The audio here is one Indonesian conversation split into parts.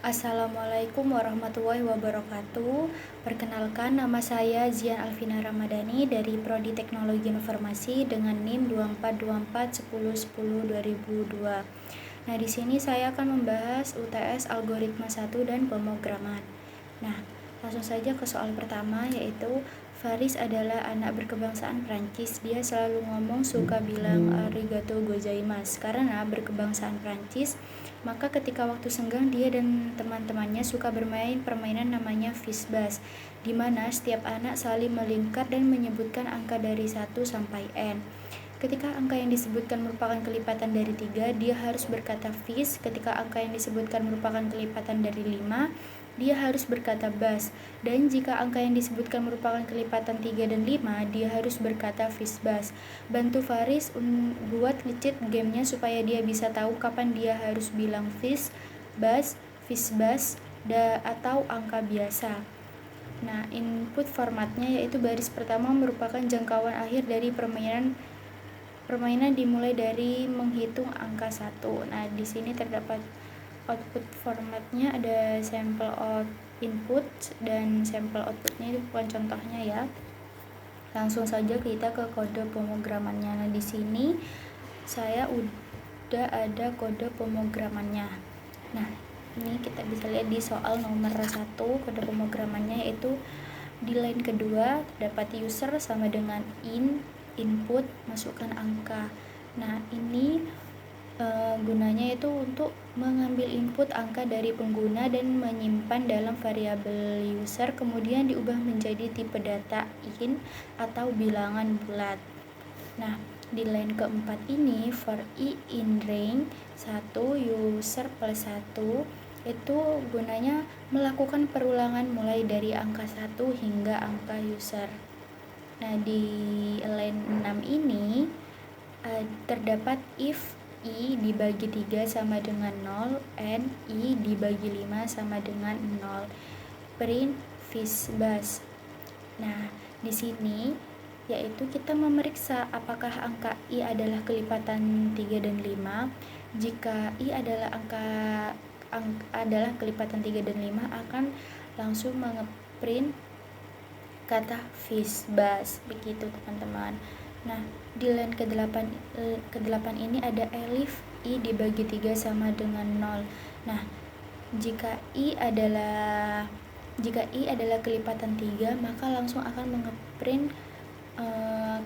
Assalamualaikum warahmatullahi wabarakatuh. Perkenalkan, nama saya Zian Alvina Ramadhani dari Prodi Teknologi Informasi dengan NIM 24241010-2002. Nah, di sini saya akan membahas UTS algoritma 1 dan pemrograman. Nah, langsung saja ke soal pertama, yaitu Faris adalah anak berkebangsaan Prancis. Dia selalu suka bilang arigato gozaimasu karena berkebangsaan Prancis. Maka ketika waktu senggang, dia dan teman-temannya suka bermain permainan namanya Fishbus, di mana setiap anak saling melingkar dan menyebutkan angka dari 1 sampai n. Ketika angka yang disebutkan merupakan kelipatan dari 3, dia harus berkata fish. Ketika angka yang disebutkan merupakan kelipatan dari 5, dia harus berkata bus. Dan jika angka yang disebutkan merupakan kelipatan 3 dan 5, dia harus berkata fish bus. Bantu Faris buat nge-cheat gamenya supaya dia bisa tahu kapan dia harus bilang fish bus atau angka biasa. Nah, input formatnya yaitu baris pertama merupakan jangkauan akhir dari permainan dimulai dari menghitung angka 1. Nah, di sini terdapat output formatnya, ada sampel input dan sampel outputnya, itu bukan contohnya ya. Langsung saja kita ke kode pemrogramannya. Nah, di sini saya udah ada kode pemrogramannya. Nah, ini kita bisa lihat di soal nomor 1 kode pemrogramannya, yaitu di line kedua terdapat user sama dengan input, masukkan angka. Nah, ini gunanya itu untuk mengambil input angka dari pengguna dan menyimpan dalam variabel user, kemudian diubah menjadi tipe data int atau bilangan bulat. Nah, di line keempat ini for i in range 1 user plus 1 itu gunanya melakukan perulangan mulai dari angka 1 hingga angka user. Nah, di line 6 ini terdapat if i dibagi 3 sama dengan 0 and i dibagi 5 sama dengan 0, print fishbus. Nah, di sini yaitu kita memeriksa apakah angka i adalah kelipatan 3 dan 5. Jika i adalah adalah kelipatan 3 dan 5, akan langsung mengeprint kata fishbus, begitu teman-teman. Nah, di line ke-8 ini ada elif i dibagi 3 sama dengan 0. Nah, jika i adalah kelipatan 3, maka langsung akan mengeprint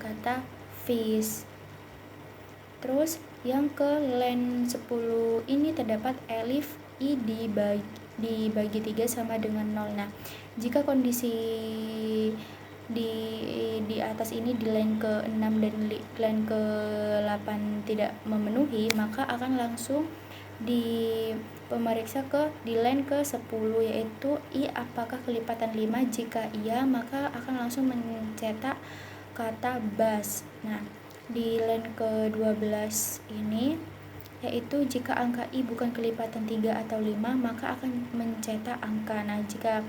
kata fish. Terus yang ke line 10 ini terdapat elif i dibagi 3 sama dengan 0. Nah, jika kondisi di atas ini di line ke-6 dan line ke-8 tidak memenuhi, maka akan langsung pemeriksa di line ke-10, yaitu i apakah kelipatan 5. Jika iya, maka akan langsung mencetak kata bus. Nah, di line ke-12 ini yaitu jika angka i bukan kelipatan 3 atau 5, maka akan mencetak angka. Nah, jika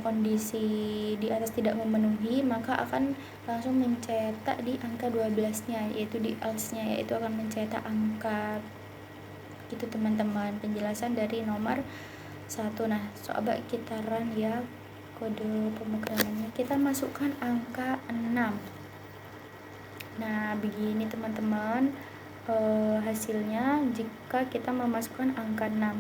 kondisi di atas tidak memenuhi, maka akan langsung mencetak di angka 12-nya, yaitu di else-nya, yaitu akan mencetak angka. Gitu teman-teman, penjelasan dari nomor 1. Nah, coba kita run ya kode pemrogramannya. Kita masukkan angka 6. Nah, begini teman-teman hasilnya jika kita memasukkan angka 6.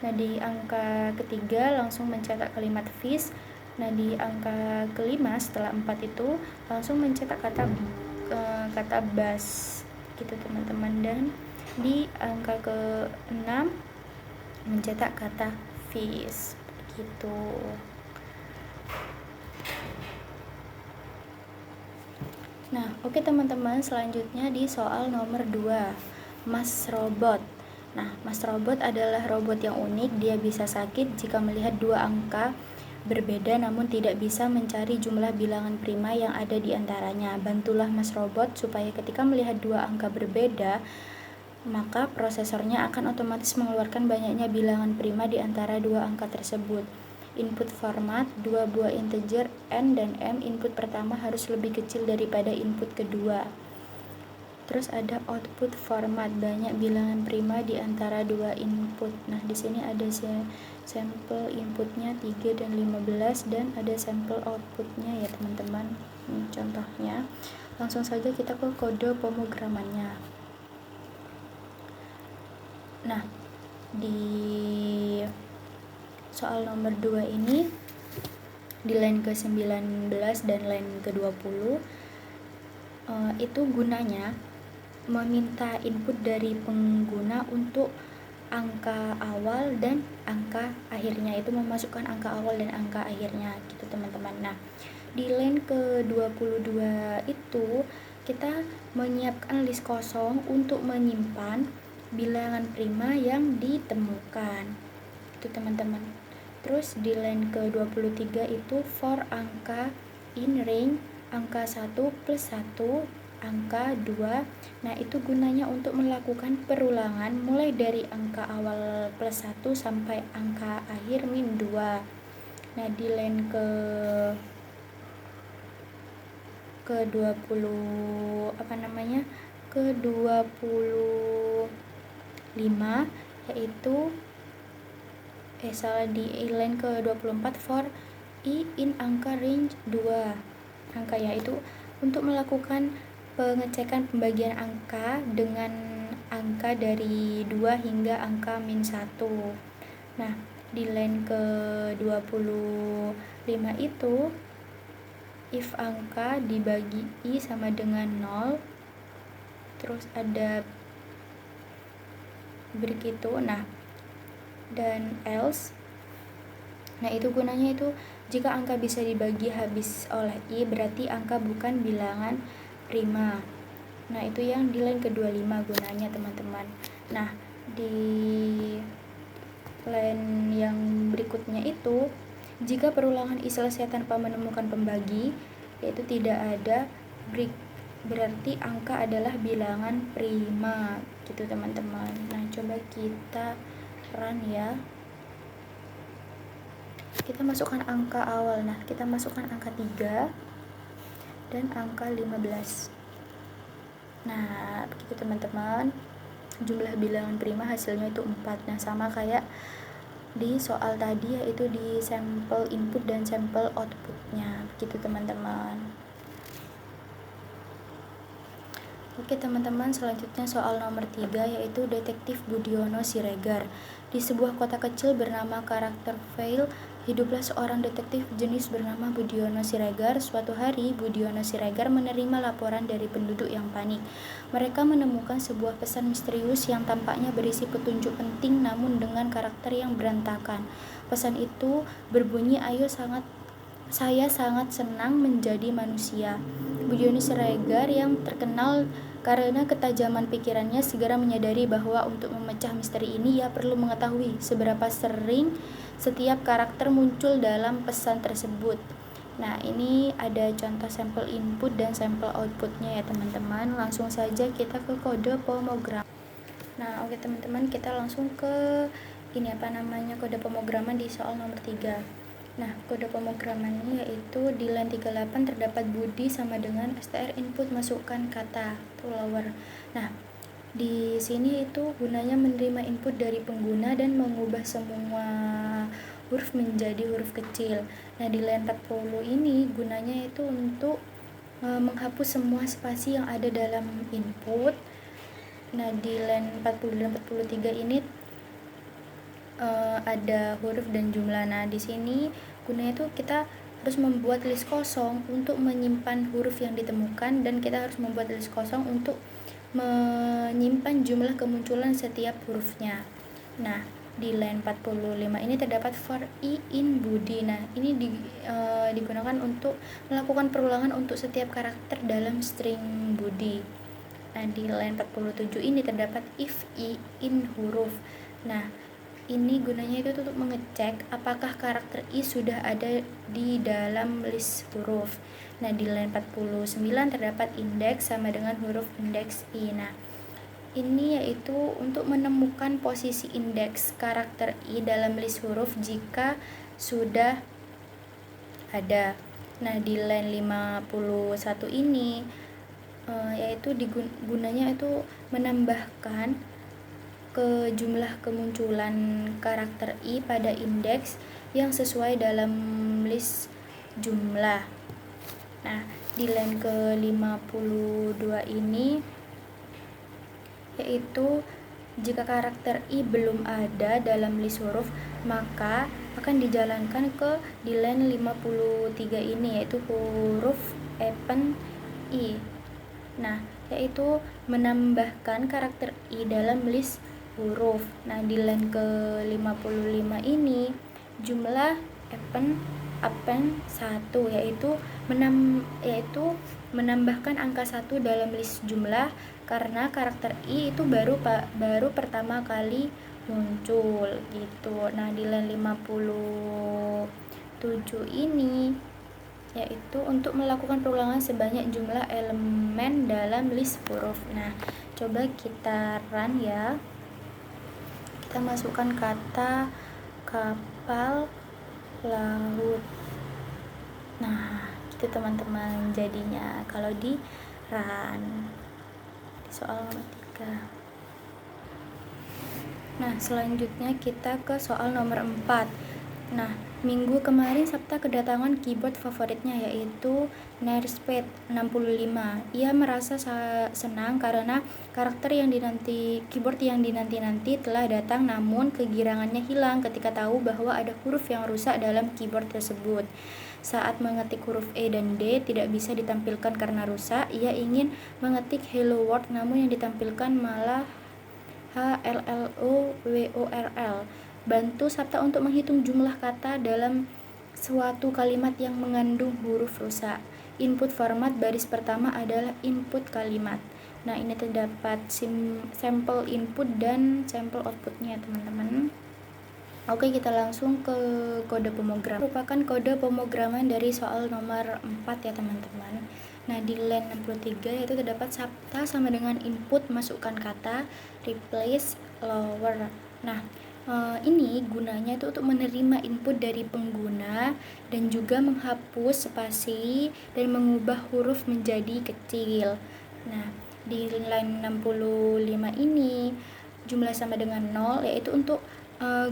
Nah, di angka ketiga langsung mencetak kalimat fish. Nah, di angka kelima setelah 4 itu langsung mencetak kata bus, gitu teman-teman. Dan di angka ke-6 mencetak kata fish, gitu. Nah, oke teman-teman, selanjutnya di soal nomor 2, Mas Robot. Nah, Mas Robot adalah robot yang unik. Dia bisa sakit jika melihat dua angka berbeda namun tidak bisa mencari jumlah bilangan prima yang ada di antaranya. Bantulah Mas Robot supaya ketika melihat dua angka berbeda, maka prosesornya akan otomatis mengeluarkan banyaknya bilangan prima di antara dua angka tersebut. Input format 2 buah integer n dan m. Input pertama harus lebih kecil daripada input kedua. Terus ada output format, banyak bilangan prima di antara dua input. Nah, di sini ada sampel inputnya 3 dan 15 dan ada sampel outputnya ya teman-teman. Ini contohnya. Langsung saja kita ke kode pemrogramannya. Nah, di soal nomor 2 ini di line ke-19 dan line ke-20 itu gunanya meminta input dari pengguna untuk angka awal dan angka akhirnya, itu memasukkan angka awal dan angka akhirnya gitu teman-teman. Nah, di line ke-22 itu kita menyiapkan list kosong untuk menyimpan bilangan prima yang ditemukan itu teman-teman. Terus di line ke-23 itu for angka in range angka 1 plus 1 angka 2. Nah, itu gunanya untuk melakukan perulangan mulai dari angka awal plus 1 sampai angka akhir min 2. Nah, di line ke-25 yaitu di line ke-24 for i in angka range 2 angka, yaitu untuk melakukan pengecekan pembagian angka dengan angka dari 2 hingga angka min 1. Nah, di line ke-25 itu if angka dibagi i sama dengan 0, terus ada break itu, nah, dan else. Nah, itu gunanya itu jika angka bisa dibagi habis oleh i berarti angka bukan bilangan prima. Nah, itu yang di line ke-25 gunanya teman-teman. Nah, di line yang berikutnya itu jika perulangan i selesai tanpa menemukan pembagi, yaitu tidak ada break, berarti angka adalah bilangan prima gitu teman-teman. Nah, coba kita run ya. Kita masukkan angka awal. Nah, kita masukkan angka 3 dan angka 15. Nah, begitu teman-teman. Jumlah bilangan prima hasilnya itu 4. Nah, sama kayak di soal tadi, yaitu di sampel input dan sampel outputnya. Begitu teman-teman. Oke teman-teman, selanjutnya soal nomor 3 yaitu Detektif Budiono Siregar. Di sebuah kota kecil bernama Karakter Vale, hiduplah seorang detektif jenis bernama Budiono Siregar. Suatu hari, Budiono Siregar menerima laporan dari penduduk yang panik. Mereka menemukan sebuah pesan misterius yang tampaknya berisi petunjuk penting namun dengan karakter yang berantakan. Pesan itu berbunyi, saya sangat senang menjadi manusia. Budiono Siregar yang terkenal karena ketajaman pikirannya segera menyadari bahwa untuk memecah misteri ini ia perlu mengetahui seberapa sering setiap karakter muncul dalam pesan tersebut. Nah, ini ada contoh sampel input dan sampel outputnya ya teman-teman. Langsung saja kita ke kode pemrograman. Nah, oke teman-teman, kita langsung ke kode pemrograman di soal nomor 3. Nah, kode pemrogramannya yaitu di line 38 terdapat Budi sama dengan str input masukkan kata lower. Nah, di sini itu gunanya menerima input dari pengguna dan mengubah semua huruf menjadi huruf kecil. Nah, di line 40 ini gunanya itu untuk menghapus semua spasi yang ada dalam input. Nah, di line 40 dan 43 ini ada huruf dan jumlah. Nah, di sini gunanya tuh kita harus membuat list kosong untuk menyimpan huruf yang ditemukan dan kita harus membuat list kosong untuk menyimpan jumlah kemunculan setiap hurufnya. Nah, di line 45 ini terdapat for i in Budi. Nah, ini digunakan untuk melakukan perulangan untuk setiap karakter dalam string Budi. Nah, di line 47 ini terdapat if i in huruf. Nah, ini gunanya itu untuk mengecek apakah karakter i sudah ada di dalam list huruf. Nah, di line 49 terdapat indeks sama dengan huruf indeks i. Nah, ini yaitu untuk menemukan posisi indeks karakter i dalam list huruf jika sudah ada. Nah, di line 51 ini yaitu gunanya itu menambahkan ke jumlah kemunculan karakter I pada indeks yang sesuai dalam list jumlah. Nah, di line ke-52 ini yaitu jika karakter I belum ada dalam list huruf, maka akan dijalankan ke di line 53 ini, yaitu huruf append I. Nah, yaitu menambahkan karakter I dalam list huruf. Nah, di line ke-55 ini jumlah append 1, yaitu menambahkan angka 1 dalam list jumlah karena karakter I itu baru pertama kali muncul gitu. Nah, di line 57 ini yaitu untuk melakukan pengulangan sebanyak jumlah elemen dalam list huruf. Nah, coba kita run ya. Kita masukkan kata kapal laut. Nah, itu teman-teman jadinya kalau di run di soal nomor 3. Nah, selanjutnya kita ke soal nomor 4. Nah, minggu kemarin Sabta kedatangan keyboard favoritnya, yaitu Nearsped 65. Ia merasa senang karena keyboard yang dinanti-nanti telah datang, namun kegirangannya hilang ketika tahu bahwa ada huruf yang rusak dalam keyboard tersebut. Saat mengetik huruf E dan D tidak bisa ditampilkan karena rusak. Ia ingin mengetik Hello World, namun yang ditampilkan malah HLLOWORL. Bantu Sabta untuk menghitung jumlah kata dalam suatu kalimat yang mengandung huruf rusak. Input format baris pertama adalah input kalimat. Nah, ini terdapat sampel input dan sampel outputnya, teman-teman. Oke, kita langsung ke kode pemrogram. Merupakan kode pemrograman dari soal nomor 4 ya, teman-teman. Nah, di line 63 yaitu terdapat Sabta sama dengan input masukkan kata, replace, lower. Nah, ini gunanya itu untuk menerima input dari pengguna dan juga menghapus spasi dan mengubah huruf menjadi kecil. Nah, di line 65 ini jumlah sama dengan 0, yaitu untuk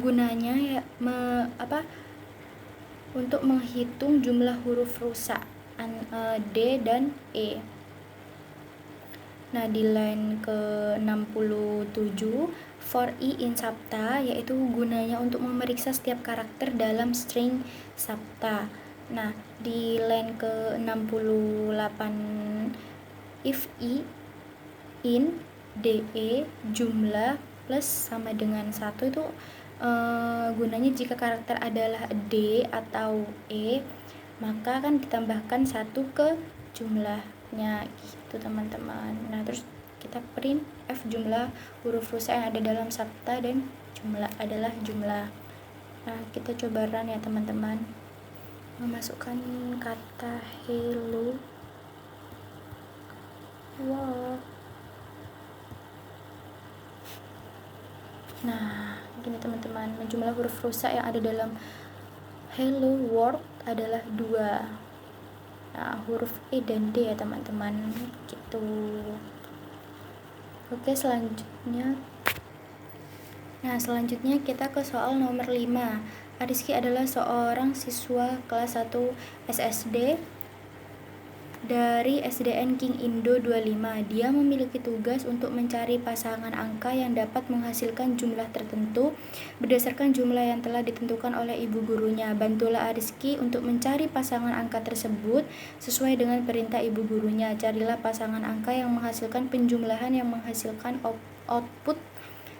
gunanya ya untuk menghitung jumlah huruf rusak D dan E. Nah, di line ke-67 for I in Sabta, yaitu gunanya untuk memeriksa setiap karakter dalam string Sabta. Nah, di line ke-68 if I in DE jumlah plus sama dengan 1 itu gunanya jika karakter adalah D atau E, maka akan ditambahkan 1 ke jumlahnya gitu, teman-teman. Nah, terus kita print F jumlah huruf rusak yang ada dalam Sabta dan jumlah adalah jumlah. Nah, kita coba run ya, teman-teman. Memasukkan kata hello. Wow. Nah, gini teman-teman, jumlah huruf rusak yang ada dalam hello world adalah 2. Nah, huruf E dan D ya, teman-teman, gitu. Oke, selanjutnya kita ke soal nomor 5. Ariski adalah seorang siswa kelas 1 SSD dari SDN King Indo 25. Dia memiliki tugas untuk mencari pasangan angka yang dapat menghasilkan jumlah tertentu berdasarkan jumlah yang telah ditentukan oleh ibu gurunya. Bantulah Ariski untuk mencari pasangan angka tersebut sesuai dengan perintah ibu gurunya. Carilah pasangan angka yang menghasilkan penjumlahan yang menghasilkan output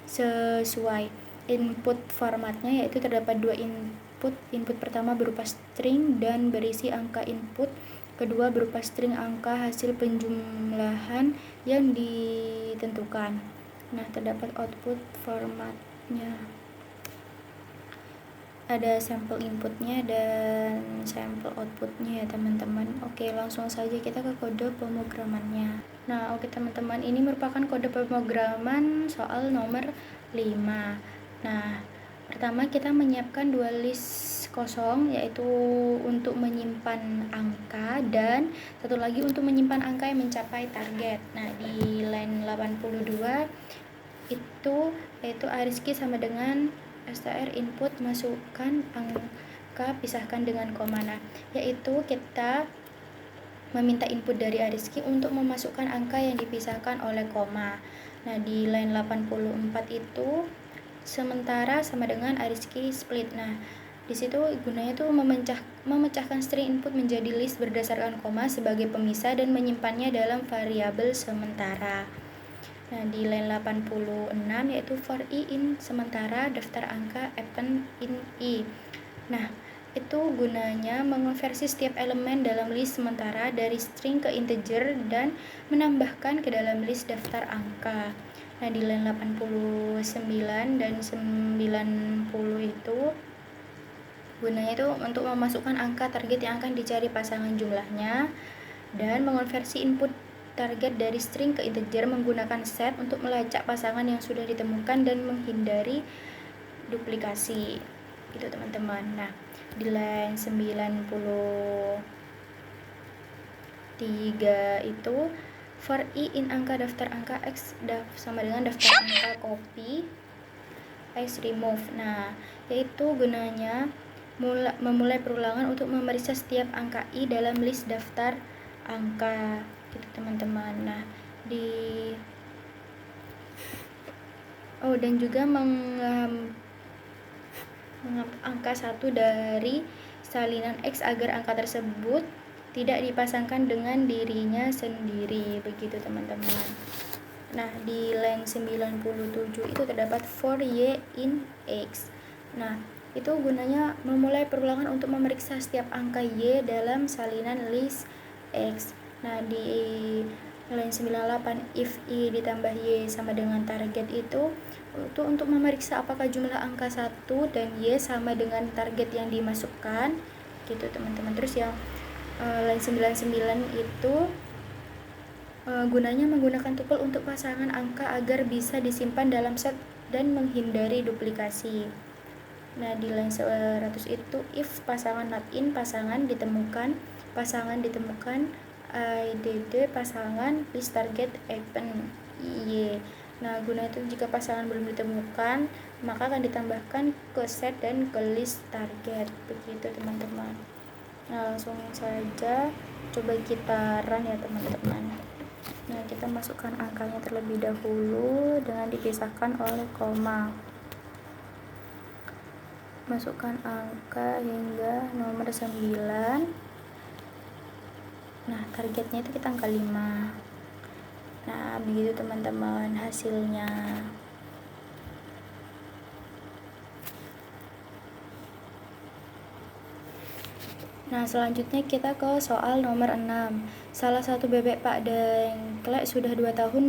sesuai. Input formatnya yaitu terdapat 2 input. Input pertama berupa string dan berisi angka input. Kedua berupa string angka hasil penjumlahan yang ditentukan. Nah, terdapat output formatnya. Ada sampel inputnya dan sampel outputnya ya, teman-teman. Oke, langsung saja kita ke kode pemrogramannya. Nah, oke teman-teman, ini merupakan kode pemrograman soal nomor 5. Nah, pertama kita menyiapkan 2 list kosong, yaitu untuk menyimpan angka, dan satu lagi untuk menyimpan angka yang mencapai target. Nah, di line 82 itu yaitu ARISKI sama dengan STR input masukkan angka pisahkan dengan koma. Nah, yaitu kita meminta input dari ARISKI untuk memasukkan angka yang dipisahkan oleh koma. Nah, di line 84 itu sementara sama dengan ARISKI split. Nah, di situ gunanya tuh memecahkan string input menjadi list berdasarkan koma sebagai pemisah dan menyimpannya dalam variabel sementara. Nah, di line 86 yaitu for i in sementara daftar angka append in i. Nah, itu gunanya mengonversi setiap elemen dalam list sementara dari string ke integer dan menambahkan ke dalam list daftar angka. Nah, di line 89 dan 90 itu gunanya itu untuk memasukkan angka target yang akan dicari pasangan jumlahnya dan mengonversi input target dari string ke integer menggunakan set untuk melacak pasangan yang sudah ditemukan dan menghindari duplikasi. Itu teman-teman. Nah, di line 93 itu for i in angka daftar angka x sama dengan daftar angka copy x remove. Nah, yaitu gunanya memulai perulangan untuk memeriksa setiap angka i dalam list daftar angka, gitu teman-teman. Nah, dan juga angka 1 dari salinan x agar angka tersebut tidak dipasangkan dengan dirinya sendiri, begitu teman-teman. Nah, di line 97 itu terdapat for y in x. Nah, itu gunanya memulai perulangan untuk memeriksa setiap angka y dalam salinan list x. Nah, di line 98 if i ditambah y sama dengan target itu untuk memeriksa apakah jumlah angka 1 dan y sama dengan target yang dimasukkan, gitu teman-teman. Terus yang line 99 itu gunanya menggunakan tuple untuk pasangan angka agar bisa disimpan dalam set dan menghindari duplikasi. Nah, di line 100 itu if pasangan not in pasangan ditemukan IDD pasangan list target append y. Nah, guna itu jika pasangan belum ditemukan maka akan ditambahkan ke set dan ke list target, begitu teman-teman. Nah, langsung saja coba kita run ya teman-teman. Nah, kita masukkan angkanya terlebih dahulu dengan dipisahkan oleh koma. Masukkan angka hingga nomor 9. Nah, targetnya itu kita angka 5. Nah, begitu teman-teman hasilnya. Nah, selanjutnya kita ke soal nomor 6. Salah satu bebek Pak Dengklek sudah 2 tahun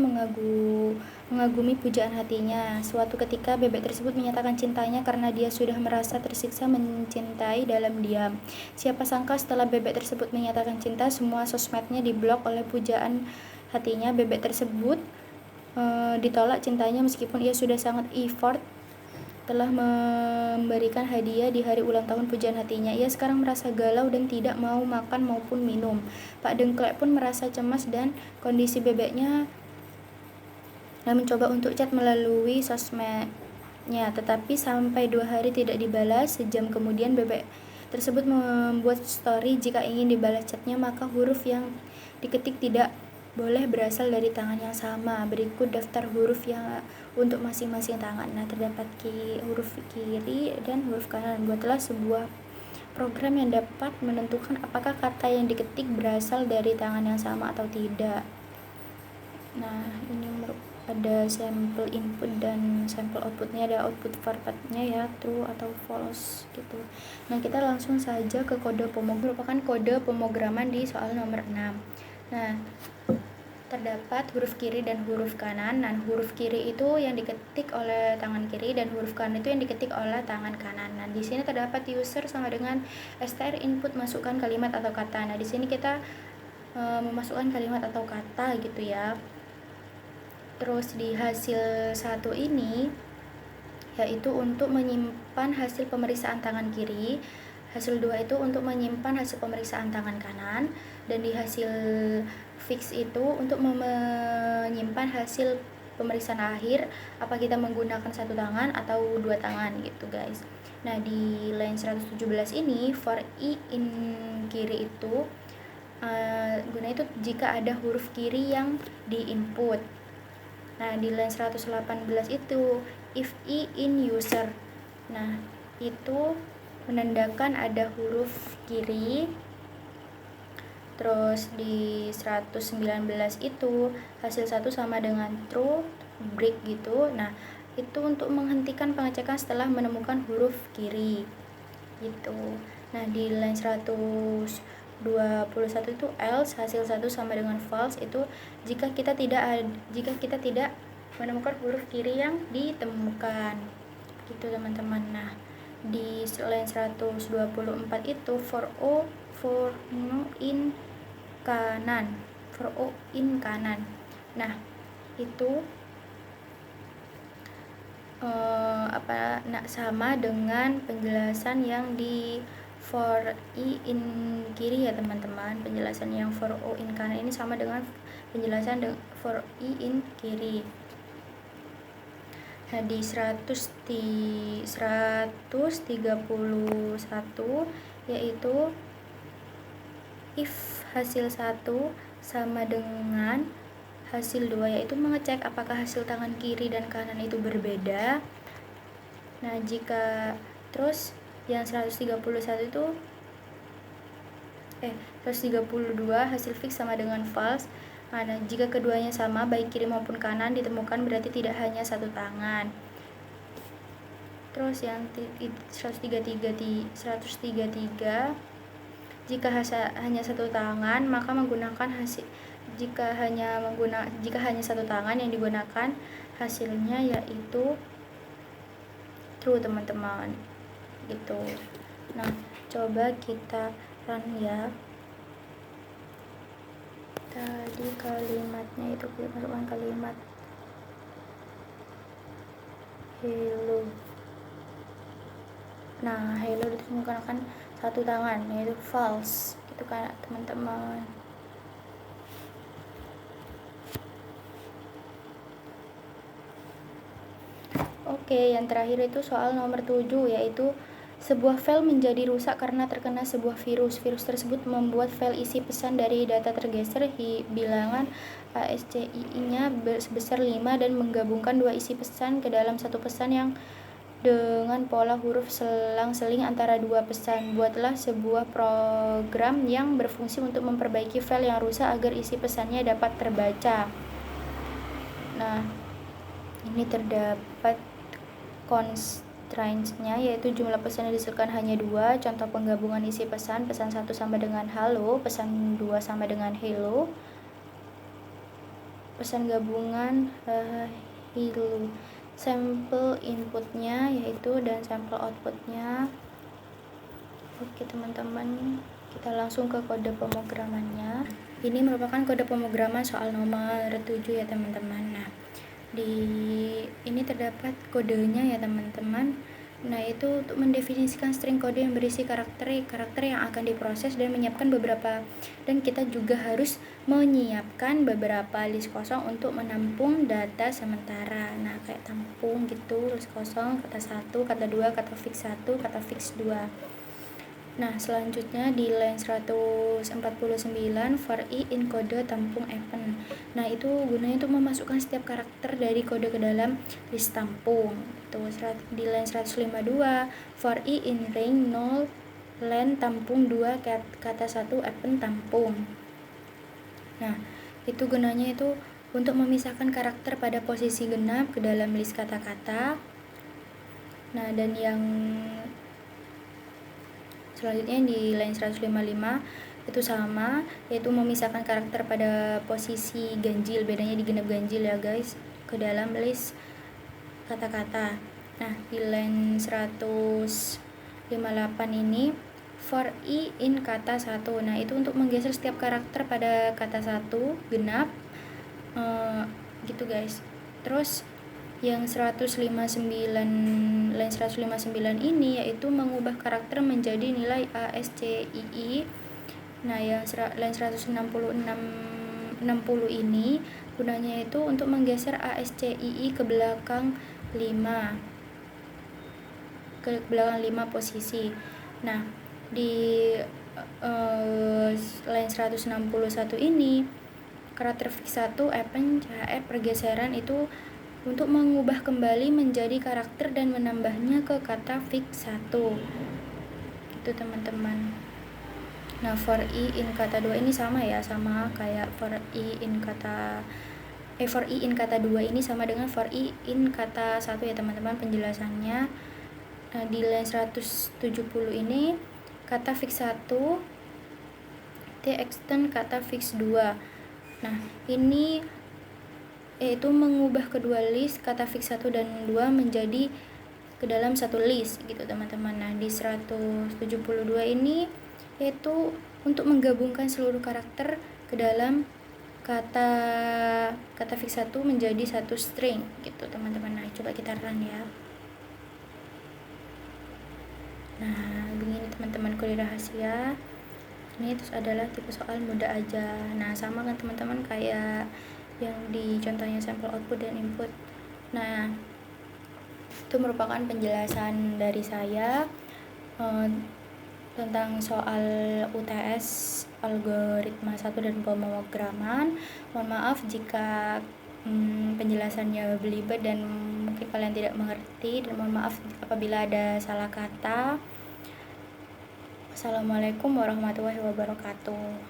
mengagumi pujaan hatinya. Suatu ketika bebek tersebut menyatakan cintanya karena dia sudah merasa tersiksa mencintai dalam diam. Siapa sangka setelah bebek tersebut menyatakan cinta, semua sosmednya diblok oleh pujaan hatinya. Bebek tersebut ditolak cintanya meskipun ia sudah sangat effort telah memberikan hadiah di hari ulang tahun pujaan hatinya. Ia sekarang merasa galau dan tidak mau makan maupun minum. Pak Dengklek pun merasa cemas dan kondisi bebeknya dan mencoba untuk chat melalui sosmednya, tetapi sampai 2 hari tidak dibalas. Sejam kemudian bebek tersebut membuat story jika ingin dibalas chatnya maka huruf yang diketik tidak boleh berasal dari tangan yang sama. Berikut daftar huruf yang untuk masing-masing tangan. Nah, terdapat huruf kiri dan huruf kanan. Buatlah sebuah program yang dapat menentukan apakah kata yang diketik berasal dari tangan yang sama atau tidak. Nah, ini ada sampel input dan sampel outputnya, ada output formatnya ya, true atau false gitu. Nah, kita langsung saja ke kode merupakan kode pemrograman di soal nomor 6. Nah, terdapat huruf kiri dan huruf kanan. Nah, huruf kiri itu yang diketik oleh tangan kiri dan huruf kanan itu yang diketik oleh tangan kanan. Nah, di sini terdapat user sama dengan str input masukkan kalimat atau kata. Nah, di sini kita memasukkan kalimat atau kata gitu ya. Terus di hasil 1 ini yaitu untuk menyimpan hasil pemeriksaan tangan kiri. hasil 2 itu untuk menyimpan hasil pemeriksaan tangan kanan, dan di hasil fix itu untuk menyimpan hasil pemeriksaan akhir apa kita menggunakan satu tangan atau dua tangan gitu guys. Nah di line 117 ini for i in kiri itu guna itu jika ada huruf kiri yang di input. Nah di line 118 itu if i in user, nah itu menandakan ada huruf kiri. Terus di 119 itu hasil 1 sama dengan true, break gitu. Nah itu untuk menghentikan pengecekan setelah menemukan huruf kiri gitu. Nah di line 121 itu else, hasil 1 sama dengan false itu jika kita tidak menemukan huruf kiri yang ditemukan gitu teman-teman. Nah di line 124 itu for no in kanan, for o in kanan. Nah itu sama dengan penjelasan yang di for i in kiri ya teman-teman. Penjelasan yang for o in kanan ini sama dengan penjelasan for i in kiri. Nah di 131 yaitu if hasil 1 sama dengan hasil 2, yaitu mengecek apakah hasil tangan kiri dan kanan itu berbeda. Nah jika terus yang 132 hasil fix sama dengan false. Nah jika keduanya sama baik kiri maupun kanan ditemukan berarti tidak hanya satu tangan. Terus yang 133 jika hanya satu tangan maka menggunakan hasil jika hanya satu tangan yang digunakan hasilnya yaitu true teman-teman gitu. Nah coba kita run ya. Tadi kalimatnya itu kita masukkan kalimat hello. Nah hello itu menggunakan satu tangan yaitu false gitu kan teman-teman. Oke, yang terakhir itu soal nomor 7 yaitu sebuah file menjadi rusak karena terkena sebuah virus. Virus tersebut membuat file isi pesan dari data tergeser bilangan ASCII-nya sebesar 5 dan menggabungkan dua isi pesan ke dalam satu pesan yang dengan pola huruf selang-seling antara dua pesan. Buatlah sebuah program yang berfungsi untuk memperbaiki file yang rusak agar isi pesannya dapat terbaca. Nah, ini terdapat constraints-nya yaitu jumlah pesan yang dihasilkan hanya 2. Contoh penggabungan isi pesan 1 sama dengan halo, pesan 2 sama dengan hello. Pesan gabungan hello. Sampel inputnya yaitu dan sampel outputnya. Oke teman-teman, kita langsung ke kode pemrogramannya. Ini merupakan kode pemrograman soal nomor 7 ya teman-teman. Nah di ini terdapat kodenya ya teman-teman. Nah itu untuk mendefinisikan string kode yang berisi karakter yang akan diproses dan kita juga harus menyiapkan beberapa list kosong untuk menampung data sementara. Nah kayak tampung gitu, list kosong, kata 1, kata 2, kata fix 1, kata fix 2. Nah selanjutnya di line 149 for i in kode tampung append. Nah itu gunanya untuk memasukkan setiap karakter dari kode ke dalam list tampung. Di line 152 for i in range 0 len tampung 2 kata 1 append tampung. Nah itu gunanya itu untuk memisahkan karakter pada posisi genap ke dalam list kata-kata. Nah dan yang selanjutnya di line 155 itu sama, yaitu memisahkan karakter pada posisi ganjil, bedanya di genap ganjil ya guys, ke dalam list kata-kata. Nah di line 158 ini for i in kata 1. Nah itu untuk menggeser setiap karakter pada kata 1 genap gitu guys. Terus Yang 159 line 159 ini yaitu mengubah karakter menjadi nilai ASCII. Nah, yang line 160 ini gunanya itu untuk menggeser ASCII ke belakang 5 posisi. Nah, di line 161 ini karakter fix 1 append CHF pergeseran itu untuk mengubah kembali menjadi karakter dan menambahnya ke kata fix 1 gitu teman-teman. Nah, for i in kata 2 ini sama ya, sama kayak for i in kata 2 ini sama dengan for i in kata 1 ya teman-teman penjelasannya. Nah, di line 170 ini kata fix 1 extend kata fix 2. Nah, ini yaitu mengubah kedua list kata fix 1 dan 2 menjadi ke dalam satu list gitu teman-teman. Nah, di 172 ini yaitu untuk menggabungkan seluruh karakter ke dalam kata fix 1 menjadi satu string gitu teman-teman. Nah, coba kita run ya. Nah, begini teman-teman kuliah rahasia. Ini terus adalah tipe soal mudah aja. Nah, sama kan teman-teman kayak yang di contohnya sampel output dan input. Nah, itu merupakan penjelasan dari saya tentang soal UTS algoritma 1 dan pemrograman. Mohon maaf jika penjelasannya belibet dan mungkin kalian tidak mengerti, dan mohon maaf apabila ada salah kata. Assalamualaikum warahmatullahi wabarakatuh.